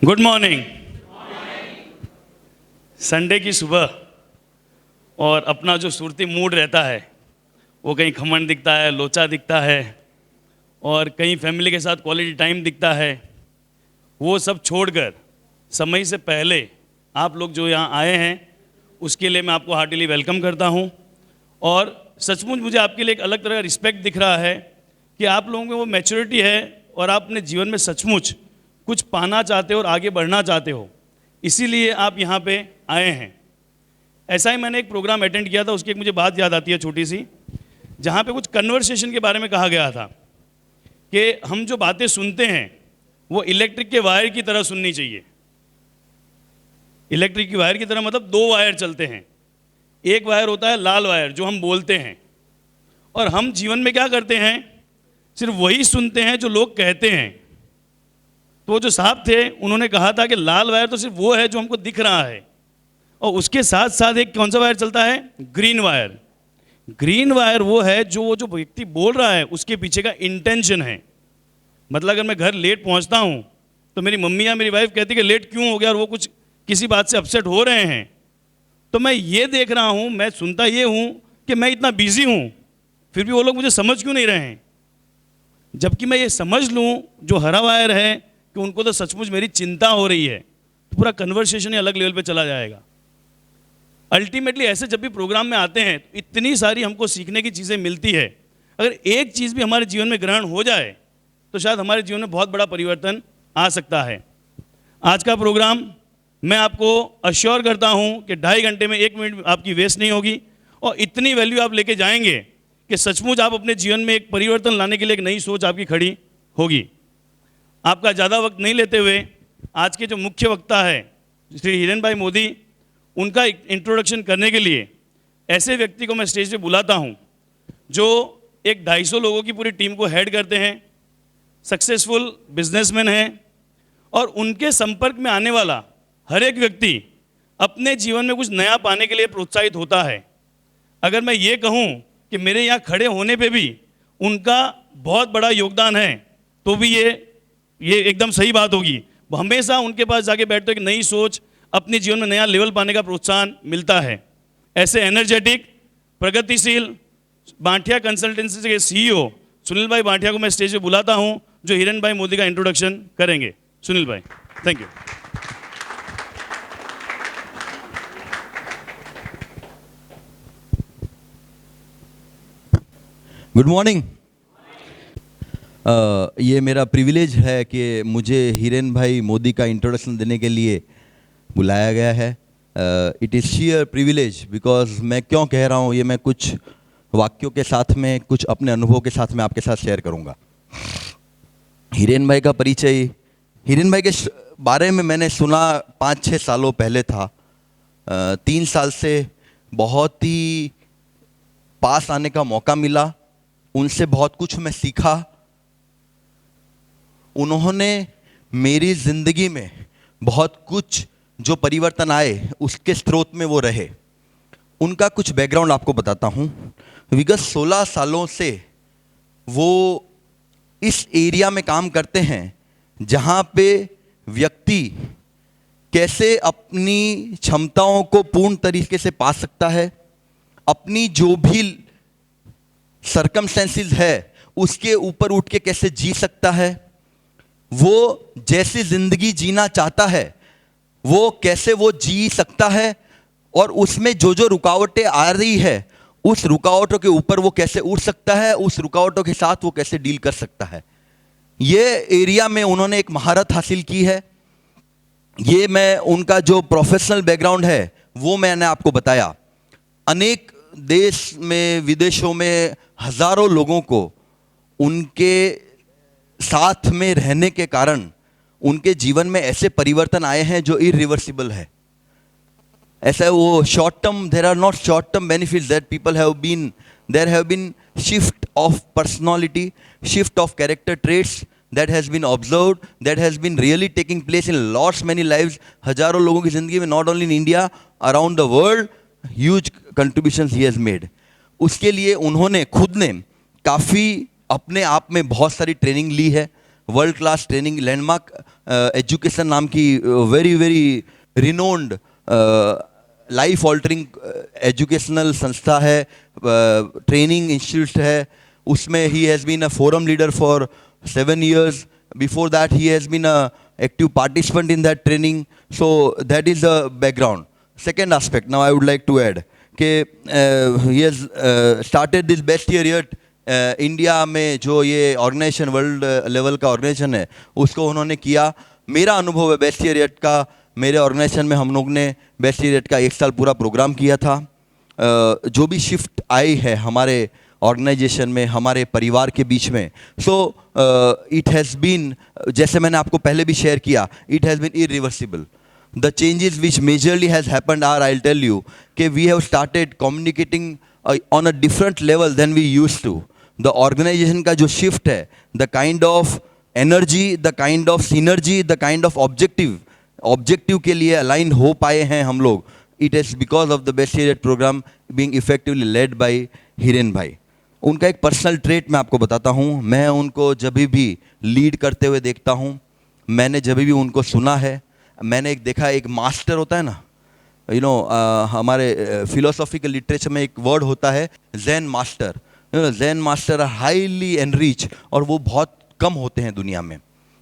Good morning. Sunday की सुबह और अपना जो सूरती मूड रहता है वो कहीं खमन दिखता है, लोचा दिखता है और कहीं फैमिली के साथ क्वालिटी टाइम दिखता है। वो सब छोड़कर समय से पहले आप लोग जो यहाँ आए हैं उसके लिए मैं आपको हार्टिली वेलकम करता हूँ। और सचमुच मुझे आपके लिए एक अलग तरह का रिस्पेक्ट दिख रहा है कि आप लोगों में वो मैच्योरिटी है और आप अपने जीवन में सचमुच कुछ पाना चाहते हो और आगे बढ़ना चाहते हो, इसीलिए आप यहाँ पे आए हैं। ऐसा ही मैंने एक प्रोग्राम अटेंड किया था, उसकी एक मुझे बात याद आती है छोटी सी, जहाँ पे कुछ कन्वर्सेशन के बारे में कहा गया था कि हम जो बातें सुनते हैं वो इलेक्ट्रिक के वायर की तरह सुननी चाहिए। इलेक्ट्रिक की वायर की तरह मतलब दो वायर चलते हैं, एक वायर होता है लाल वायर जो हम बोलते हैं, और हम जीवन में क्या करते हैं, सिर्फ वही सुनते हैं जो लोग कहते हैं। तो वो जो साहब थे उन्होंने कहा था कि लाल वायर तो सिर्फ वो है जो हमको दिख रहा है, और उसके साथ साथ एक कौन सा वायर चलता है, ग्रीन वायर। ग्रीन वायर वो है जो व्यक्ति बोल रहा है उसके पीछे का इंटेंशन है। मतलब अगर मैं घर लेट पहुंचता हूं तो मेरी मम्मी या मेरी वाइफ कहती है कि लेट क्यों हो गया, और वो कुछ किसी बात से अपसेट हो रहे हैं, तो मैं ये देख रहा हूं, मैं सुनता ये हूं कि मैं इतना बिजी हूं, फिर भी वो लोग मुझे समझ क्यों नहीं रहे हैं। जबकि मैं ये समझ लूं जो हरा वायर है कि उनको तो सचमुच मेरी चिंता हो रही है, तो पूरा कन्वर्सेशन ही अलग लेवल पे चला जाएगा। अल्टीमेटली ऐसे जब भी प्रोग्राम में आते हैं तो इतनी सारी हमको सीखने की चीज़ें मिलती है। अगर एक चीज़ भी हमारे जीवन में ग्रहण हो जाए तो शायद हमारे जीवन में बहुत बड़ा परिवर्तन आ सकता है। आज का प्रोग्राम मैं आपको अश्योर करता हूँ कि 2.5 घंटे में 1 मिनट आपकी वेस्ट नहीं होगी, और इतनी वैल्यू आप लेके जाएंगे कि सचमुच आप अपने जीवन में एक परिवर्तन लाने के लिए एक नई सोच आपकी खड़ी होगी। आपका ज़्यादा वक्त नहीं लेते हुए आज के जो मुख्य वक्ता है श्री हिरेन भाई मोदी, उनका इंट्रोडक्शन करने के लिए ऐसे व्यक्ति को मैं स्टेज पे बुलाता हूं जो एक 250 लोगों की पूरी टीम को हेड करते हैं, सक्सेसफुल बिजनेसमैन हैं, और उनके संपर्क में आने वाला हर एक व्यक्ति अपने जीवन में कुछ नया पाने के लिए प्रोत्साहित होता है। अगर मैं ये कहूँ कि मेरे यहाँ खड़े होने पे भी उनका बहुत बड़ा योगदान है तो भी ये एकदम सही बात होगी। वो हमेशा उनके पास जाके बैठते एक नई सोच, अपने जीवन में नया लेवल पाने का प्रोत्साहन मिलता है। ऐसे एनर्जेटिक, प्रगतिशील बांठिया कंसल्टेंसी के सीईओ सुनील भाई बांठिया को मैं स्टेज पे बुलाता हूं, जो हिरेन भाई मोदी का इंट्रोडक्शन करेंगे। सुनील भाई, थैंक यू। Good morning. ये मेरा प्रिविलेज है कि मुझे हिरेन भाई मोदी का इंट्रोडक्शन देने के लिए बुलाया गया है। It is share privilege because मैं क्यों कह रहा हूँ ये मैं कुछ वाक्यों के साथ में, कुछ अपने अनुभव के साथ में आपके साथ शेयर करूँगा। हिरेन भाई का परिचय, हिरेन भाई के बारे में मैंने सुना 5-6 सालों पहले था। 3 साल से बहुत ही पास आने का मौका मिला, उनसे बहुत कुछ मैं सीखा। उन्होंने मेरी ज़िंदगी में बहुत कुछ जो परिवर्तन आए उसके स्रोत में वो रहे। उनका कुछ बैकग्राउंड आपको बताता हूँ। विगत 16 सालों से वो इस एरिया में काम करते हैं जहाँ पे व्यक्ति कैसे अपनी क्षमताओं को पूर्ण तरीके से पा सकता है, अपनी जो भी सर्कमस्टेंसेस है उसके ऊपर उठ के कैसे जी सकता है, वो जैसी जिंदगी जीना चाहता है वो कैसे वो जी सकता है, और उसमें जो जो रुकावटें आ रही है उस रुकावटों के ऊपर वो कैसे उठ सकता है, उस रुकावटों के साथ वो कैसे डील कर सकता है। ये एरिया में उन्होंने एक महारत हासिल की है। ये मैं उनका जो प्रोफेशनल बैकग्राउंड है वो मैंने आपको बताया। अनेक देश में, विदेशों में हजारों लोगों को उनके साथ में रहने के कारण उनके जीवन में ऐसे परिवर्तन आए हैं जो इरिवर्सिबल है। ऐसा वो short term, there are not short term benefits that people have been, there have been shift of personality, shift of character traits that has been observed, that has been really taking place in lots many lives, हजारों लोगों की जिंदगी में, not only in India, around the world, huge contributions he has made. उसके लिए उन्होंने खुद ने काफ़ी अपने आप में बहुत सारी ट्रेनिंग ली है, world class training Landmark Education नाम की very very renowned life altering educational संस्था है, ट्रेनिंग इंस्टीट्यूट है. उसमें ही has been a forum leader for 7 years. Before that he has been a active participant in that training. So that is the background. Second aspect now I would like to add कि he has started this best year yet. India में जो ये organisation world level का organisation है उसको उन्होंने किया. मेरा अनुभव है बेस्ट ईयर येट का, मेरे ऑर्गेनाइजेशन में हम लोग ने बेस्ट ईयर येट का 1 साल पूरा प्रोग्राम किया था. जो भी शिफ्ट आई है हमारे ऑर्गेनाइजेशन में, हमारे परिवार के बीच में, सो इट हैज़ बीन, जैसे मैंने आपको पहले भी शेयर किया, it has been irreversible. The changes which majorly has happened are, I'll tell you, कि we have started communicating on a different level than we used to. The organization का जो shift है, the kind of energy, the kind of synergy, the kind of objective के लिए align हो पाए हैं हम लोग. It is because of the Best Year program being effectively led by Hiren भाई. उनका एक पर्सनल ट्रेट मैं आपको बताता हूँ. मैं उनको जब भी लीड करते हुए देखता हूँ, मैंने जब भी उनको सुना है, मैंने एक देखा, एक मास्टर होता है ना, यू नो, हमारे फिलोसॉफिकल लिटरेचर में एक वर्ड होता है zen master. Zen master are highly enrich, और वो बहुत कम होते हैं दुनिया में,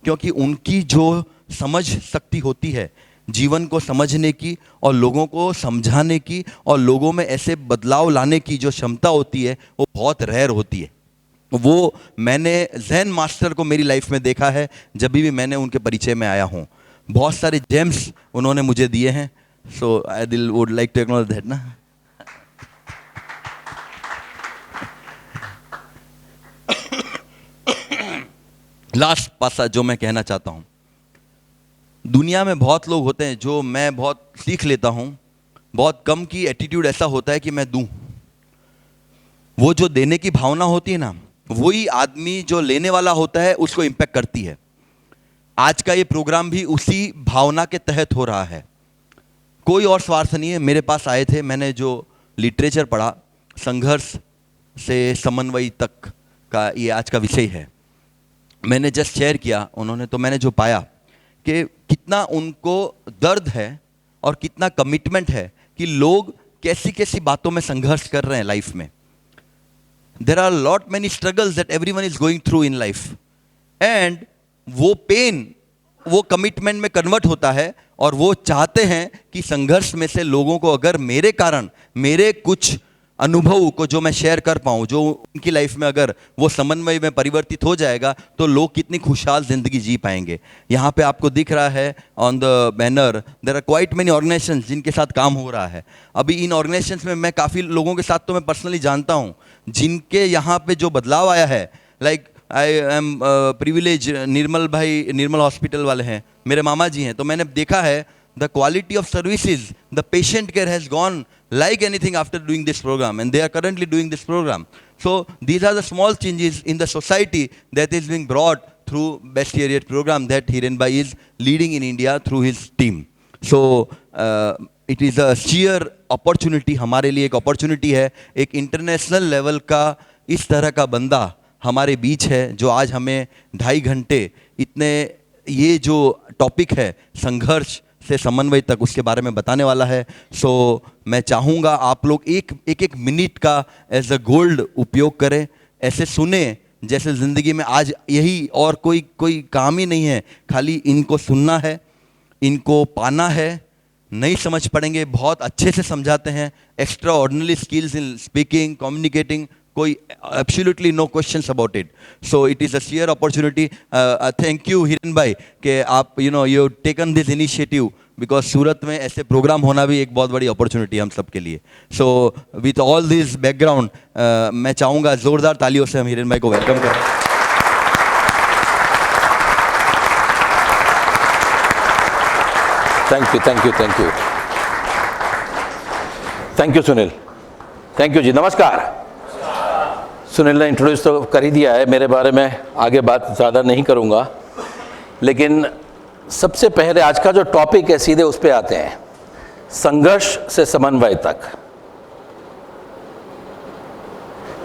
क्योंकि उनकी जो समझ शक्ति होती है जीवन को समझने की और लोगों को समझाने की और लोगों में ऐसे बदलाव लाने की जो क्षमता होती है वो बहुत रेयर होती है. वो मैंने ज़ेन मास्टर को मेरी लाइफ में देखा है जब भी मैंने उनके परिचय में आया हूँ. बहुत सारे जेम्स उन्होंने मुझे दिए हैं. सो आई दिल would like to acknowledge that ना. लास्ट पासा जो मैं कहना चाहता हूँ, दुनिया में बहुत लोग होते हैं जो मैं बहुत सीख लेता हूँ, बहुत कम की एटीट्यूड ऐसा होता है कि मैं दूँ. वो जो देने की भावना होती है ना, वही आदमी जो लेने वाला होता है उसको इम्पैक्ट करती है. आज का ये प्रोग्राम भी उसी भावना के तहत हो रहा है. कोई और स्वार्थ नहीं है. मेरे पास आए थे, मैंने जो लिटरेचर पढ़ा, संघर्ष से समन्वय तक का ये आज का विषय है, मैंने जस्ट शेयर किया उन्होंने, तो मैंने जो पाया कि कितना उनको दर्द है और कितना कमिटमेंट है कि लोग कैसी कैसी बातों में संघर्ष कर रहे हैं लाइफ में. There are lot many struggles that everyone is going through in life, and वो पेन वो कमिटमेंट में कन्वर्ट होता है, और वो चाहते हैं कि संघर्ष में से लोगों को, अगर मेरे कारण मेरे कुछ अनुभव को जो मैं शेयर कर पाऊँ, जो उनकी लाइफ में अगर वो समन्वय में परिवर्तित हो जाएगा, तो लोग कितनी खुशहाल जिंदगी जी पाएंगे. यहाँ पे आपको दिख रहा है on the banner, there are quite many organisations जिनके साथ काम हो रहा है. अभी इन ऑर्गेनाइजेशंस में मैं काफ़ी लोगों के साथ तो मैं पर्सनली जानता हूँ जिनके यहाँ पे जो बदलाव आया है. लाइक आई एम प्रिविलेज, निर्मल भाई, निर्मल हॉस्पिटल वाले हैं, मेरे मामा जी हैं, तो मैंने देखा है the quality of services, the patient care has gone like anything after doing this program, and they are currently doing this program. So these are the small changes in the society that is being brought through Best Year Yet program that Hiren Bhai is leading in India through his team. So it is a sheer opportunity, हमारे लिए एक opportunity है. एक international level का इस तरह का बंदा हमारे बीच है जो आज हमें 2.5 घंटे इतने ये जो टॉपिक है संघर्ष से समन्वय तक उसके बारे में बताने वाला है. सो मैं चाहूँगा आप लोग एक मिनट का एज अ गोल्ड उपयोग करें, ऐसे सुने जैसे ज़िंदगी में आज यही और कोई काम ही नहीं है, खाली इनको सुनना है, इनको पाना है. नहीं समझ पड़ेंगे, बहुत अच्छे से समझाते हैं, extraordinary skills in speaking, communicating, कोई absolutely no questions about it. So it is a share opportunity. Thank you Hiren भाई कि आप you taken this initiative, because Surat में ऐसे प्रोग्राम होना भी एक बहुत बड़ी अपॉर्चुनिटी है हम सब के लिए. So with all this background मैं चाहूँगा ज़ोरदार तालियों से हम हिरेन भाई को वेलकम करें. Thank you, thank you, thank you, thank you Sunil, thank you ji. नमस्कार. सुनील ने इंट्रोड्यूस तो कर ही दिया है, मेरे बारे में आगे बात ज़्यादा नहीं करूँगा, लेकिन सबसे पहले आज का जो टॉपिक है सीधे उस पर आते हैं, संघर्ष से समन्वय तक.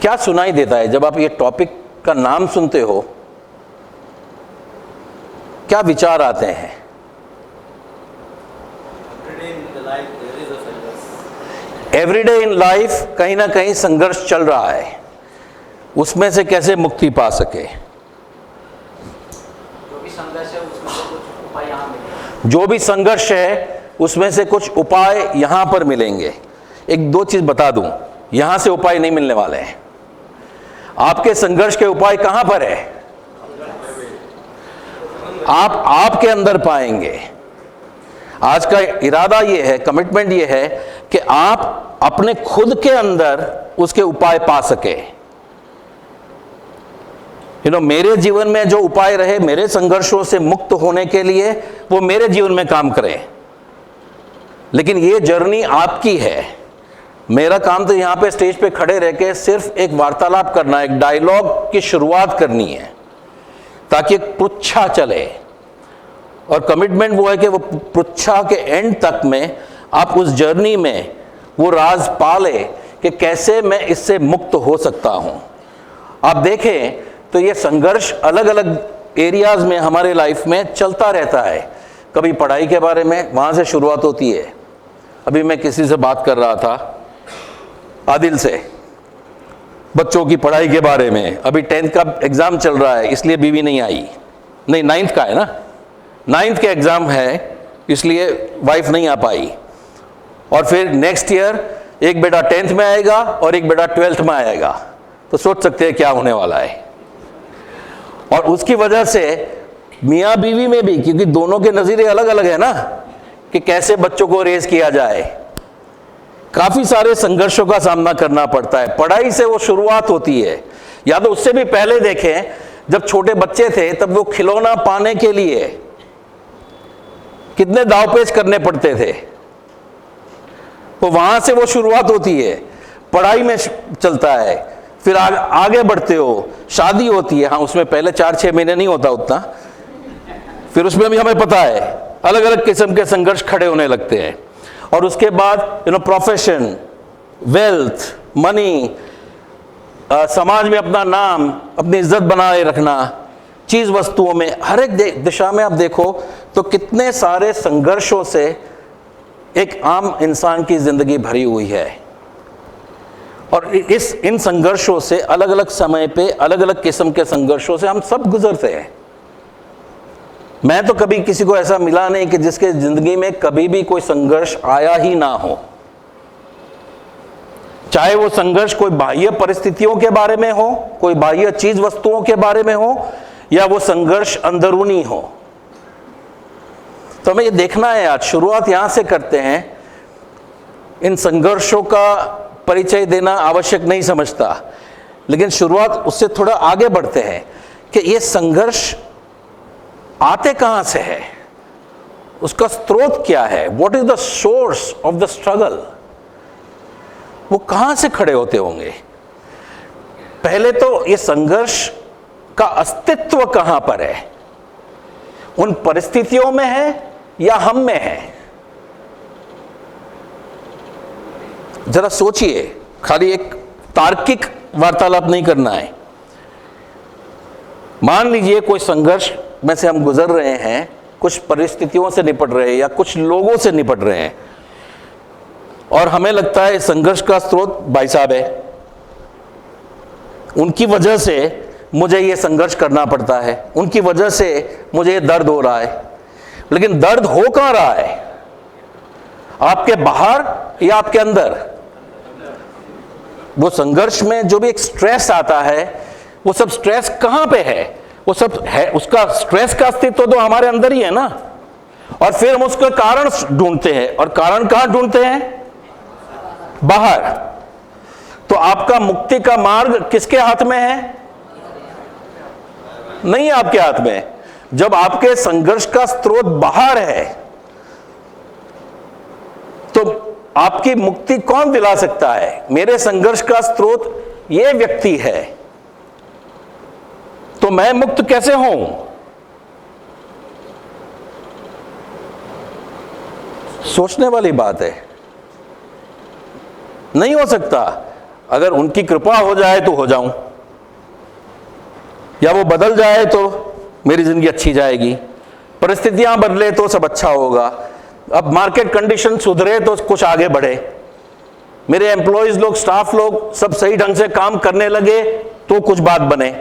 क्या सुनाई देता है जब आप ये टॉपिक का नाम सुनते हो? क्या विचार आते हैं? एवरीडे इन लाइफ कहीं ना कहीं संघर्ष चल रहा है, उसमें से कैसे मुक्ति पा सके? जो भी संघर्ष है उसमें से कुछ उपाय यहाँ मिलेंगे। जो भी संघर्ष है उसमें से कुछ उपाय यहां पर मिलेंगे। एक दो चीज बता दूं, यहां से उपाय नहीं मिलने वाले हैं। आपके संघर्ष के उपाय कहां पर है? आप आपके अंदर पाएंगे। आज का इरादा यह है, कमिटमेंट यह है कि आप अपने खुद के अंदर उसके उपाय पा सके। मेरे जीवन में जो उपाय रहे मेरे संघर्षों से मुक्त होने के लिए, वो मेरे जीवन में काम करें। लेकिन ये जर्नी आपकी है। मेरा काम तो यहां पे स्टेज पे खड़े रह के सिर्फ एक वार्तालाप करना, एक डायलॉग की शुरुआत करनी है, ताकि एक पृच्छा चले। और कमिटमेंट वो है कि वो पृच्छा के एंड तक में आप उस जर्नी में वो राज पाले कि कैसे मैं इससे मुक्त हो सकता हूं। आप देखें तो ये संघर्ष अलग अलग एरियाज में हमारे लाइफ में चलता रहता है। कभी पढ़ाई के बारे में, वहां से शुरुआत होती है। अभी मैं किसी से बात कर रहा था, आदिल से, बच्चों की पढ़ाई के बारे में। अभी 10th का एग्जाम चल रहा है, इसलिए बीवी नहीं आई। नहीं, 9th का है ना, 9th के एग्जाम है, इसलिए वाइफ नहीं आ पाई। और फिर नेक्स्ट ईयर एक बेटा 10th में आएगा और एक बेटा 12th में आएगा। तो सोच सकते हैं क्या होने वाला है। और उसकी वजह से मियाँ बीवी में भी, क्योंकि दोनों के नज़रिए अलग अलग है ना, कि कैसे बच्चों को रेज किया जाए, काफी सारे संघर्षों का सामना करना पड़ता है। पढ़ाई से वो शुरुआत होती है, या तो उससे भी पहले देखें, जब छोटे बच्चे थे तब वो खिलौना पाने के लिए कितने दावपेच करने पड़ते थे। तो वहां से वो शुरुआत होती है, पढ़ाई में चलता है, फिर आगे बढ़ते हो, शादी होती है। हाँ, उसमें पहले 4-6 महीने नहीं होता उतना, फिर उसमें भी हमें पता है अलग अलग किस्म के संघर्ष खड़े होने लगते हैं। और उसके बाद प्रोफेशन, वेल्थ, मनी, समाज में अपना नाम, अपनी इज्जत बनाए रखना, चीज वस्तुओं में, हर एक दिशा में आप देखो तो कितने सारे संघर्षों से एक आम इंसान की जिंदगी भरी हुई है। और इन संघर्षों से, अलग अलग समय पे अलग अलग किस्म के संघर्षों से हम सब गुजरते हैं। मैं तो कभी किसी को ऐसा मिला नहीं कि जिसके जिंदगी में कभी भी कोई संघर्ष आया ही ना हो। चाहे वो संघर्ष कोई बाह्य परिस्थितियों के बारे में हो, कोई बाह्य चीज वस्तुओं के बारे में हो, या वो संघर्ष अंदरूनी हो। तो हमें ये देखना है, आज शुरुआत यहां से करते हैं। इन संघर्षों का परिचय देना आवश्यक नहीं समझता, लेकिन शुरुआत उससे थोड़ा आगे बढ़ते हैं कि ये संघर्ष आते कहां से है, उसका स्रोत क्या है, what is the source of the struggle, वो कहां से खड़े होते होंगे। पहले तो ये संघर्ष का अस्तित्व कहां पर है, उन परिस्थितियों में है या हम में है। जरा सोचिए, खाली एक तार्किक वार्तालाप नहीं करना है। मान लीजिए कोई संघर्ष में से हम गुजर रहे हैं, कुछ परिस्थितियों से निपट रहे हैं या कुछ लोगों से निपट रहे हैं, और हमें लगता है संघर्ष का स्रोत भाई साहब है, उनकी वजह से मुझे ये संघर्ष करना पड़ता है, उनकी वजह से मुझे ये दर्द हो रहा है। लेकिन दर्द हो कहां रहा है, आपके बाहर या आपके अंदर? वो संघर्ष में जो भी एक स्ट्रेस आता है, वो सब स्ट्रेस कहां पे है? वो सब है, उसका स्ट्रेस का अस्तित्व तो हमारे अंदर ही है ना। और फिर हम उसका कारण ढूंढते हैं, और कारण कहां ढूंढते हैं? बाहर। तो आपका मुक्ति का मार्ग किसके हाथ में है? नहीं आपके हाथ में। जब आपके संघर्ष का स्रोत बाहर है, तो आपकी मुक्ति कौन दिला सकता है? मेरे संघर्ष का स्रोत ये व्यक्ति है, तो मैं मुक्त कैसे हूं? सोचने वाली बात है। नहीं हो सकता। अगर उनकी कृपा हो जाए तो हो जाऊं, या वो बदल जाए तो मेरी जिंदगी अच्छी जाएगी। परिस्थितियां बदले तो सब अच्छा होगा, अब मार्केट कंडीशन सुधरे तो कुछ आगे बढ़े, मेरे एम्प्लॉयज लोग, स्टाफ लोग सब सही ढंग से काम करने लगे तो कुछ बात बने।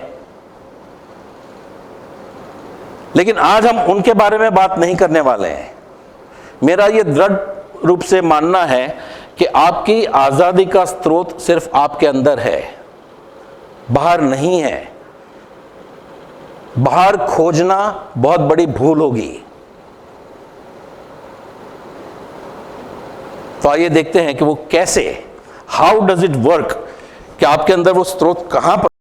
लेकिन आज हम उनके बारे में बात नहीं करने वाले हैं। मेरा यह दृढ़ रूप से मानना है कि आपकी आजादी का स्रोत सिर्फ आपके अंदर है, बाहर नहीं है। बाहर खोजना बहुत बड़ी भूल होगी। तो आइए देखते हैं कि वो कैसे, हाउ डज इट वर्क, कि आपके अंदर वो स्रोत कहां पर